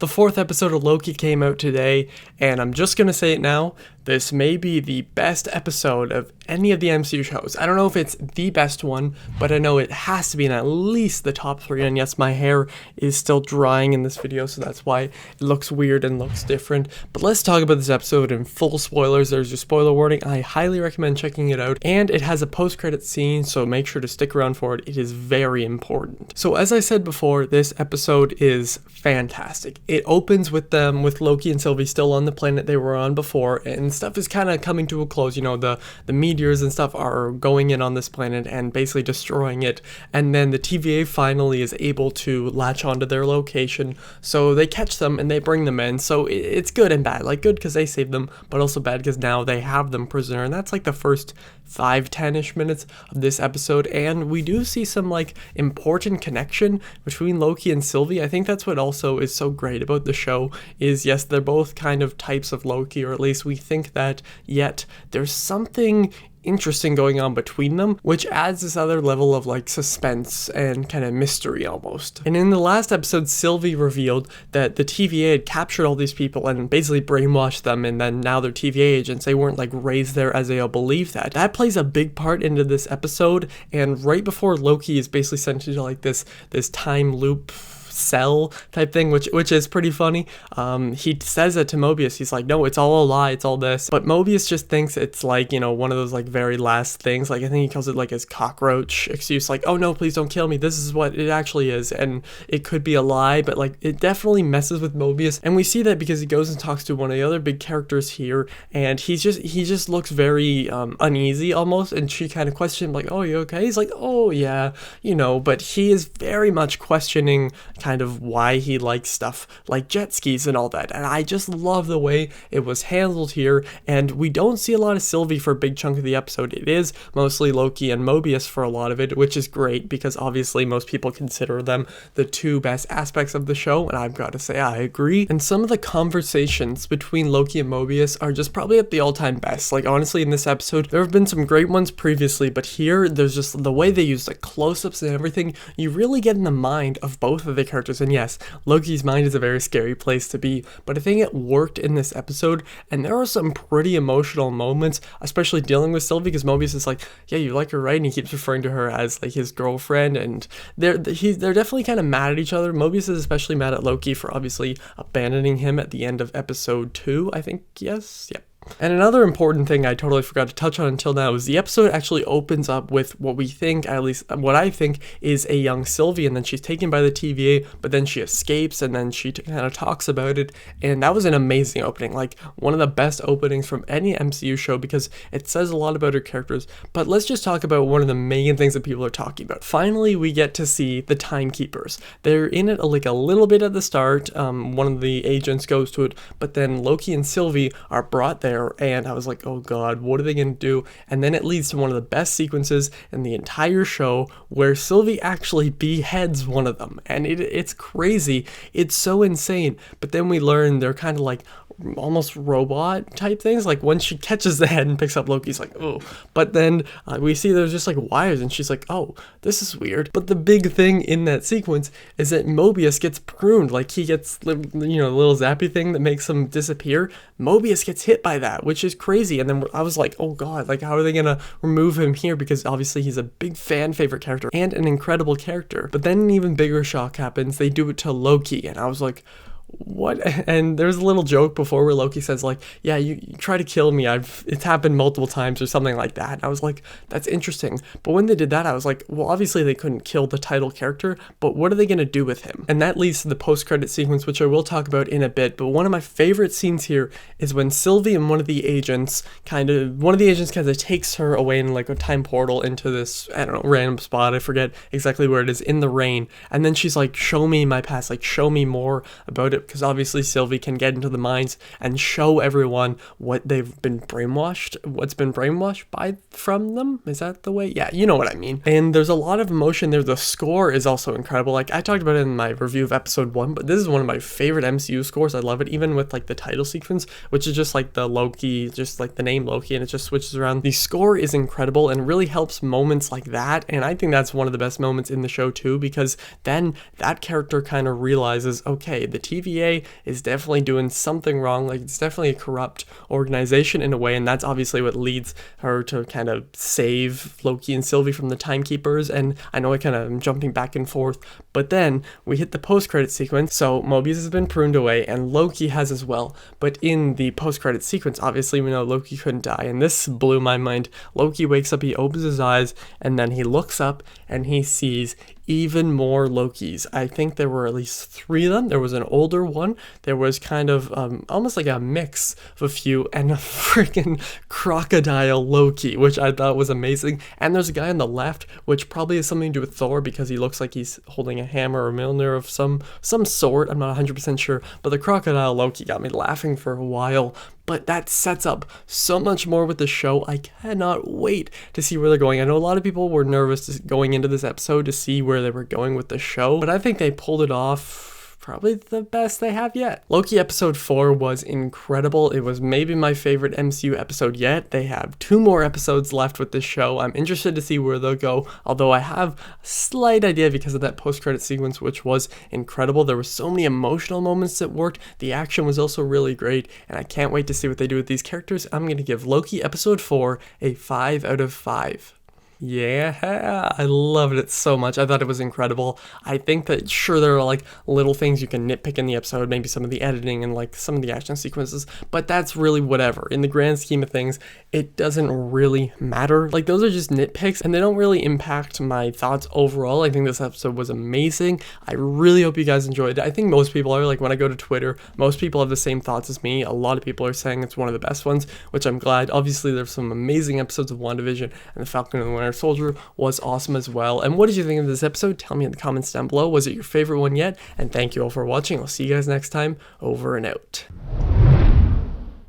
The fourth episode of Loki came out today, and I'm just gonna say it now, this may be the best episode of any of the MCU shows. I don't know if it's the best one, but I know it has to be in at least the top 3, and yes, my hair is still drying in this video, so that's why it looks weird and looks different. But let's talk about this episode in full spoilers. There's your spoiler warning. I highly recommend checking it out, and it has a post-credit scene, so make sure to stick around for it. It is very important. So as I said before, this episode is fantastic. It opens with Loki and Sylvie still on the planet they were on before, and stuff is kind of coming to a close. You know, the meteors and stuff are going in on this planet and basically destroying it, and then the TVA finally is able to latch onto their location, so they catch them and they bring them in. So it's good and bad. Like, good because they saved them, but also bad because now they have them prisoner, and that's like the first 5-10ish minutes of this episode. And we do see some like important connection between Loki and Sylvie. I think that's what also is so great about the show is, yes, they're both kind of types of Loki, or at least we think that, yet there's something interesting going on between them, which adds this other level of like suspense and kind of mystery almost. And in the last episode, Sylvie revealed that the TVA had captured all these people and basically brainwashed them, and then now they're TVA agents. They weren't like raised there as they'll believe that. That plays a big part into this episode, and right before Loki is basically sent into like this time loop cell type thing, which is pretty funny. He says it to Mobius. He's like, no, it's all a lie, it's all this. But Mobius just thinks it's like, you know, one of those like very last things. Like, I think he calls it like his cockroach excuse, like, oh no, please don't kill me, this is what it actually is, and it could be a lie. But like, it definitely messes with Mobius, and we see that because he goes and talks to one of the other big characters here, and he just looks very uneasy almost, and she kind of questions him like, oh, you okay? He's like, oh yeah, you know. But he is very much questioning kind of why he likes stuff like jet skis and all that, and I just love the way it was handled here. And we don't see a lot of Sylvie for a big chunk of the episode. It is mostly Loki and Mobius for a lot of it, which is great because obviously most people consider them the two best aspects of the show, and I've got to say I agree. And some of the conversations between Loki and Mobius are just probably at the all-time best. Like, honestly, in this episode there have been some great ones previously, but here there's just the way they use the close-ups and everything. You really get in the mind of both of the characters. And yes, Loki's mind is a very scary place to be, but I think it worked in this episode, and there are some pretty emotional moments, especially dealing with Sylvie, because Mobius is like, yeah, you like her, right? And he keeps referring to her as like his girlfriend, and they're definitely kind of mad at each other. Mobius is especially mad at Loki for obviously abandoning him at the end of episode 2, I think. Yes, yep. And another important thing I totally forgot to touch on until now is the episode actually opens up with what we think, at least what I think, is a young Sylvie, and then she's taken by the TVA, but then she escapes, and then she kind of talks about it, and that was an amazing opening, like one of the best openings from any MCU show, because it says a lot about her characters. But let's just talk about one of the main things that people are talking about. Finally, we get to see the timekeepers. They're in it like a little bit at the start. One of the agents goes to it, but then Loki and Sylvie are brought there, and I was like, oh god, what are they gonna do? And then it leads to one of the best sequences in the entire show, where Sylvie actually beheads one of them, and it's crazy, it's so insane. But then we learn they're kind of like almost robot type things. Like, when she catches the head and picks up Loki's like, oh, but then we see there's just like wires, and she's like, oh, this is weird. But the big thing in that sequence is that Mobius gets pruned. Like, he gets, you know, the little zappy thing that makes him disappear. Mobius gets hit by that, which is crazy. And then I was like, oh god, like, how are they gonna remove him here? Because obviously he's a big fan favorite character and an incredible character. But then an even bigger shock happens. They do it to Loki, and I was like, what? And there's a little joke before where Loki says like, yeah, you try to kill me, it's happened multiple times or something like that. And I was like, that's interesting. But when they did that, I was like, well, obviously they couldn't kill the title character, but what are they going to do with him? And that leads to the post-credit sequence, which I will talk about in a bit. But one of my favorite scenes here is when Sylvie and one of the agents kind of takes her away in like a time portal into this, I don't know, random spot, I forget exactly where it is, in the rain. And then she's like, show me my past, like show me more about it, because obviously Sylvie can get into the minds and show everyone what they've been brainwashed, what's been brainwashed from them. Is that the way? Yeah, you know what I mean. And there's a lot of emotion there. The score is also incredible. Like, I talked about it in my review of episode 1, but this is one of my favorite MCU scores. I love it, even with like the title sequence, which is just like the Loki, just like the name Loki, and it just switches around. The score is incredible and really helps moments like that, and I think that's one of the best moments in the show too, because then that character kind of realizes, okay, the TVA TVA is definitely doing something wrong. Like, it's definitely a corrupt organization in a way, and that's obviously what leads her to kind of save Loki and Sylvie from the Timekeepers. And I know I kind of am jumping back and forth, but then we hit the post-credit sequence. So Mobius has been pruned away, and Loki has as well. But in the post-credit sequence, obviously we know Loki couldn't die, and this blew my mind. Loki wakes up, he opens his eyes, and then he looks up and he sees even more Lokis. I think there were at least 3 of them. There was an older one. There was kind of almost like a mix of a few, and a freaking crocodile Loki, which I thought was amazing. And there's a guy on the left, which probably has something to do with Thor, because he looks like he's holding a hammer or Mjolnir of some sort. I'm not 100% sure, but the crocodile Loki got me laughing for a while. But that sets up so much more with the show. I cannot wait to see where they're going. I know a lot of people were nervous going into this episode to see where they were going with the show, but I think they pulled it off probably the best they have yet. Loki episode 4 was incredible. It was maybe my favorite MCU episode yet. They have 2 more episodes left with this show. I'm interested to see where they'll go, although I have a slight idea because of that post-credit sequence, which was incredible. There were so many emotional moments that worked. The action was also really great, and I can't wait to see what they do with these characters. I'm going to give Loki episode 4 a 5 out of 5. Yeah, I loved it so much. I thought it was incredible. I think that sure there are like little things you can nitpick in the episode, maybe some of the editing and like some of the action sequences, but that's really whatever. In the grand scheme of things, it doesn't really matter. Like, those are just nitpicks and they don't really impact my thoughts overall. I think this episode was amazing. I really hope you guys enjoyed it. I think most people are, like, when I go to Twitter, most people have the same thoughts as me. A lot of people are saying it's one of the best ones, which I'm glad. Obviously, there's some amazing episodes of WandaVision, and the Falcon and the Winter Soldier was awesome as well. And what did you think of this episode? Tell me in the comments down below. Was it your favorite one yet? And thank you all for watching. I'll see you guys next time. Over and out.